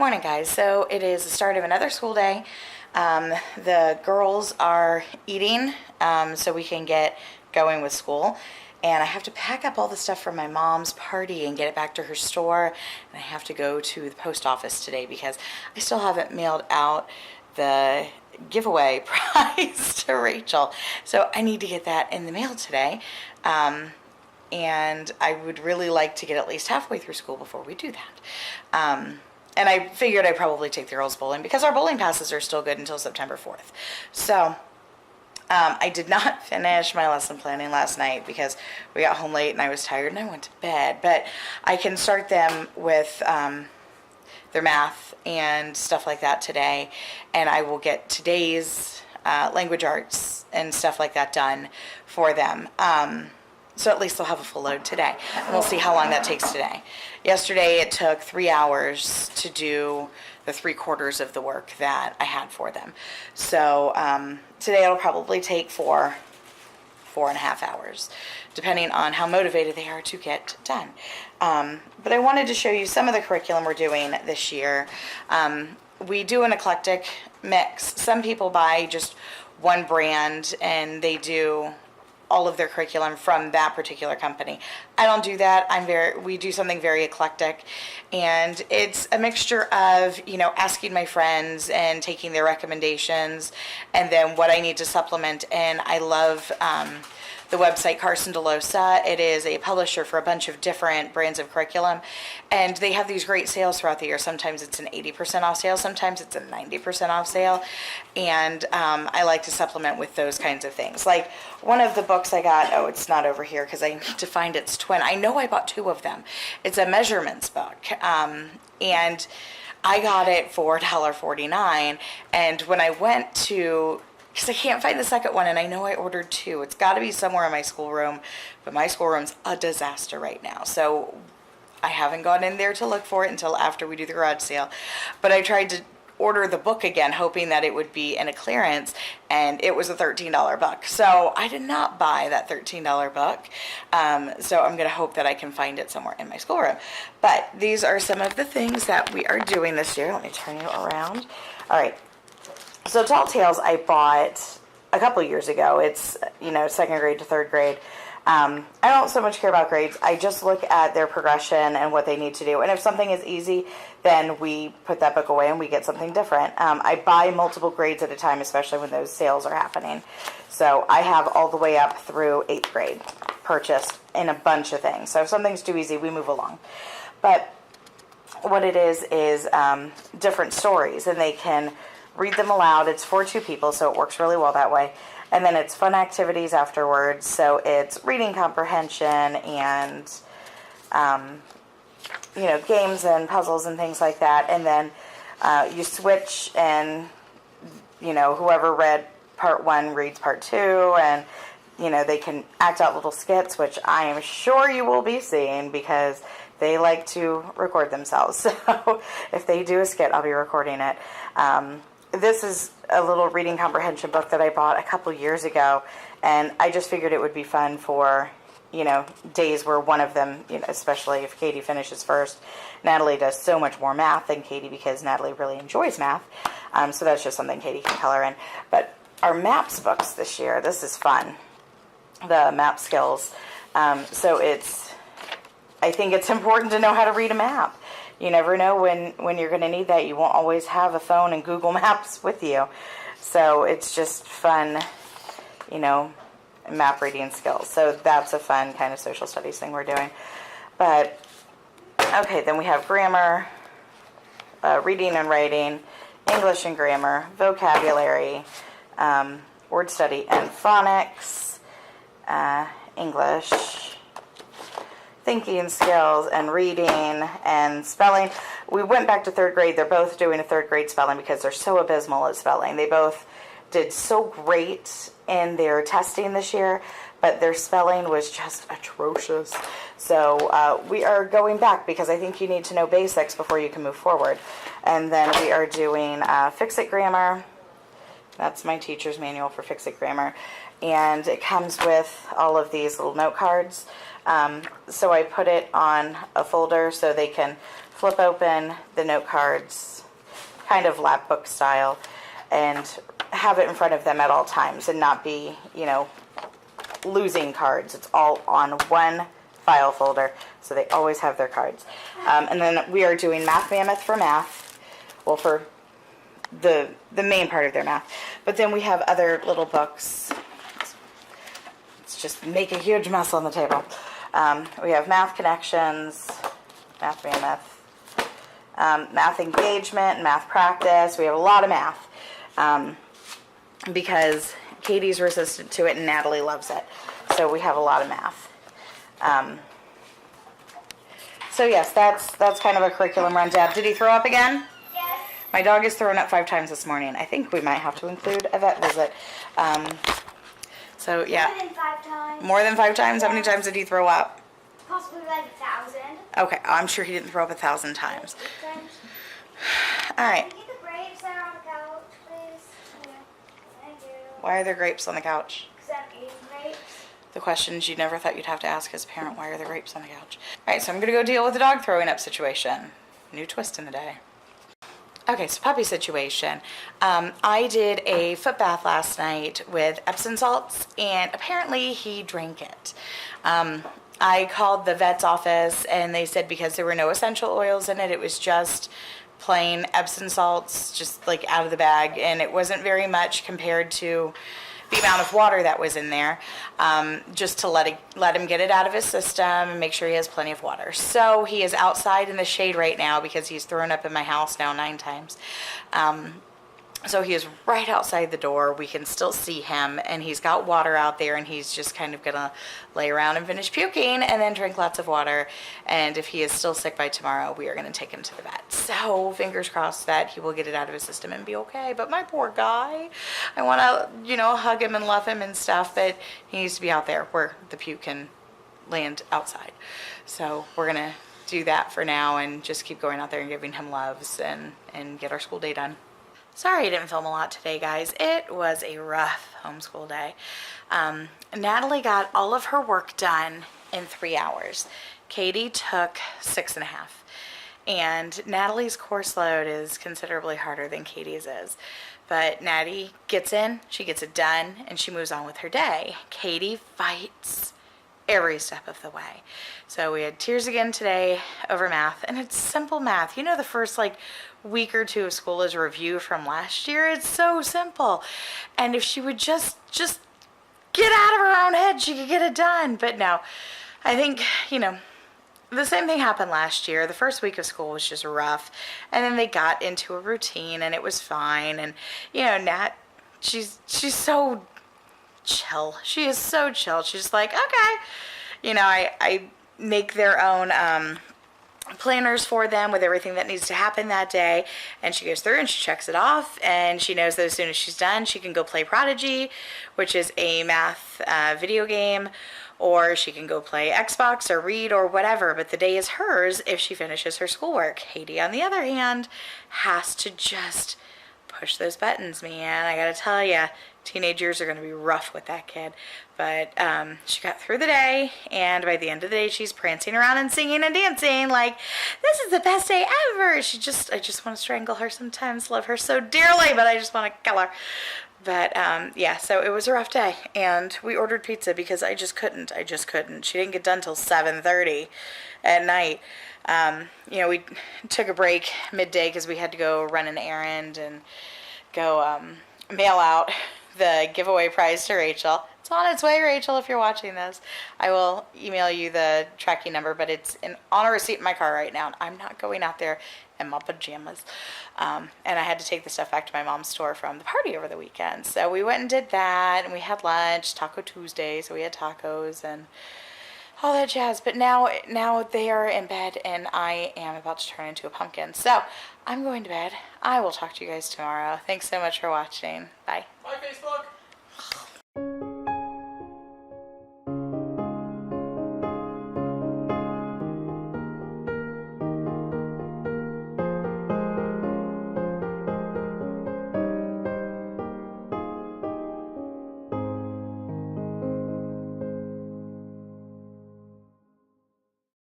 Morning, guys. So it is the start of another school day. The girls are eating so we can get going with school. And I have to pack up all the stuff from my mom's party and get it back to her store. And I have to go to the post office today because I still haven't mailed out the giveaway prize to Rachel. So I need to get that in the mail today. And I would really like to get at least halfway through school before we do that. And I figured I'd probably take the girls bowling because our bowling passes are still good until September 4th. So I did not finish my lesson planning last night because we got home late and I was tired and I went to bed. But I can start them with their math and stuff like that today. And I will get today's language arts and stuff like that done for them. So at least they'll have a full load today. And we'll see how long that takes today. Yesterday it took 3 hours to do the 3/4 of the work that I had for them. So today it'll probably take 4.5 hours, depending on how motivated they are to get done. But I wanted to show you some of the curriculum we're doing this year. We do an eclectic mix. Some people buy just one brand and they do all of their curriculum from that particular company. I don't do that. We do something very eclectic, and it's a mixture of, asking my friends and taking their recommendations, and then what I need to supplement. And I love the website Carson DeLosa. It is a publisher for a bunch of different brands of curriculum, and they have these great sales throughout the year. Sometimes it's an 80% off sale, sometimes it's a 90% off sale, and I like to supplement with those kinds of things. Like one of the books I got, it's not over here because I need to find its twin. I know I bought 2 of them. It's a measurements book, and I got it for $1.49, and when I went to, because I can't find the second one, and I know I ordered 2. It's got to be somewhere in my schoolroom, but my schoolroom's a disaster right now. So I haven't gone in there to look for it until after we do the garage sale. But I tried to order the book again, hoping that it would be in a clearance, and it was a $13 book. So I did not buy that $13 book. So I'm going to hope that I can find it somewhere in my schoolroom. But these are some of the things that we are doing this year. Let me turn you around. All right. So Tall Tales I bought a couple years ago. It's, 2nd grade to 3rd grade. I don't so much care about grades. I just look at their progression and what they need to do. And if something is easy, then we put that book away and we get something different. I buy multiple grades at a time, especially when those sales are happening. So I have all the way up through 8th grade purchased in a bunch of things. So if something's too easy, we move along. But what it is different stories, and they can read them aloud. It's for 2 people, so it works really well that way. And then it's fun activities afterwards. So it's reading comprehension and, games and puzzles and things like that. And then you switch and, whoever read part 1 reads part 2. And, they can act out little skits, which I am sure you will be seeing because they like to record themselves. So if they do a skit, I'll be recording it. This is a little reading comprehension book that I bought a couple years ago, and I just figured it would be fun for, days where one of them, especially if Katie finishes first. Natalie does so much more math than Katie because Natalie really enjoys math, so that's just something Katie can color in. But our maps books this year, this is fun, the map skills. So I think it's important to know how to read a map. You never know when you're going to need that. You won't always have a phone and Google Maps with you. So it's just fun, map reading skills. So that's a fun kind of social studies thing we're doing. But, okay, then we have grammar, reading and writing, English and grammar, vocabulary, word study and phonics, English, thinking skills, and reading and spelling. We went back to 3rd grade. They're both doing a 3rd grade spelling because they're so abysmal at spelling. They both did so great in their testing this year, but their spelling was just atrocious. So we are going back because I think you need to know basics before you can move forward. And then we are doing Fix-It grammar, That's my teacher's manual for Fix-It Grammar. And it comes with all of these little note cards. So I put it on a folder so they can flip open the note cards, kind of lap book style, and have it in front of them at all times and not be, you know, losing cards. It's all on one file folder, so they always have their cards. And then we are doing Math Mammoth for math, well, for the main part of their math. But then we have other little books. Let's just make a huge mess on the table. We have Math Connections, Math Mammoth, Math Engagement, Math Practice. We have a lot of math because Katie's resistant to it and Natalie loves it. So we have a lot of math. So yes, that's kind of a curriculum rundown. Did he throw up again? Yes. My dog has thrown up 5 times this morning. I think we might have to include a vet visit. So yeah. More than 5 times. More than 5 times? How many times did he throw up? Possibly like 1,000. Okay, I'm sure he didn't throw up 1,000 times. All right. Can you get the grapes that are on the couch, please? Yeah. Thank you. Why are there grapes on the couch? Because I'm eating grapes. The questions you never thought you'd have to ask as a parent. Why are there grapes on the couch? All right, so I'm going to go deal with the dog throwing up situation. New twist in the day. Okay, so puppy situation. I did a foot bath last night with Epsom salts, and apparently he drank it. I called the vet's office, and they said because there were no essential oils in it, it was just plain Epsom salts, just like out of the bag, and it wasn't very much compared to the amount of water that was in there, just to let him get it out of his system and make sure he has plenty of water. So he is outside in the shade right now because he's thrown up in my house now 9 times. So he is right outside the door. We can still see him, and he's got water out there, and he's just kind of gonna lay around and finish puking and then drink lots of water. And if he is still sick by tomorrow, we are gonna take him to the vet. So fingers crossed that he will get it out of his system and be okay. But my poor guy, I wanna, you know, hug him and love him and stuff, but he needs to be out there where the puke can land outside. So we're gonna do that for now and just keep going out there and giving him loves and get our school day done. Sorry I didn't film a lot today, guys. It was a rough homeschool day. Natalie got all of her work done in 3 hours. Katie took 6.5. And Natalie's course load is considerably harder than Katie's is. But Natty gets in, she gets it done, and she moves on with her day. Katie fights every step of the way. So we had tears again today over math, and it's simple math. You know, the first week or 2 of school is a review from last year. It's so simple. And if she would just get out of her own head, she could get it done. But no, I think, you know, the same thing happened last year. The first week of school was just rough, and then they got into a routine, and it was fine. And you know, Nat, she's so chill. She is so chill. She's just like, okay, you know, I make their own planners for them with everything that needs to happen that day, and she goes through and she checks it off, and she knows that as soon as she's done, she can go play Prodigy, which is a math video game, or she can go play Xbox or read or whatever, but the day is hers if she finishes her schoolwork. Katie, on the other hand, has to just push those buttons, man. I gotta tell you, teenage years are gonna be rough with that kid. But she got through the day, and by the end of the day, she's prancing around and singing and dancing like, this is the best day ever. I just want to strangle her sometimes, love her so dearly, but I just want to kill her. But yeah, so it was a rough day, and we ordered pizza because I just couldn't. She didn't get done till 7:30 at night. You know, we took a break midday because we had to go run an errand and go mail out the giveaway prize to Rachel. It's on its way, Rachel, if you're watching this. I will email you the tracking number, but it's on a receipt in my car right now, and I'm not going out there in my pajamas. And I had to take the stuff back to my mom's store from the party over the weekend. So we went and did that, and we had lunch, Taco Tuesday, so we had tacos and all that jazz. But now they are in bed, and I am about to turn into a pumpkin. So I'm going to bed. I will talk to you guys tomorrow. Thanks so much for watching. Bye. Bye, Facebook.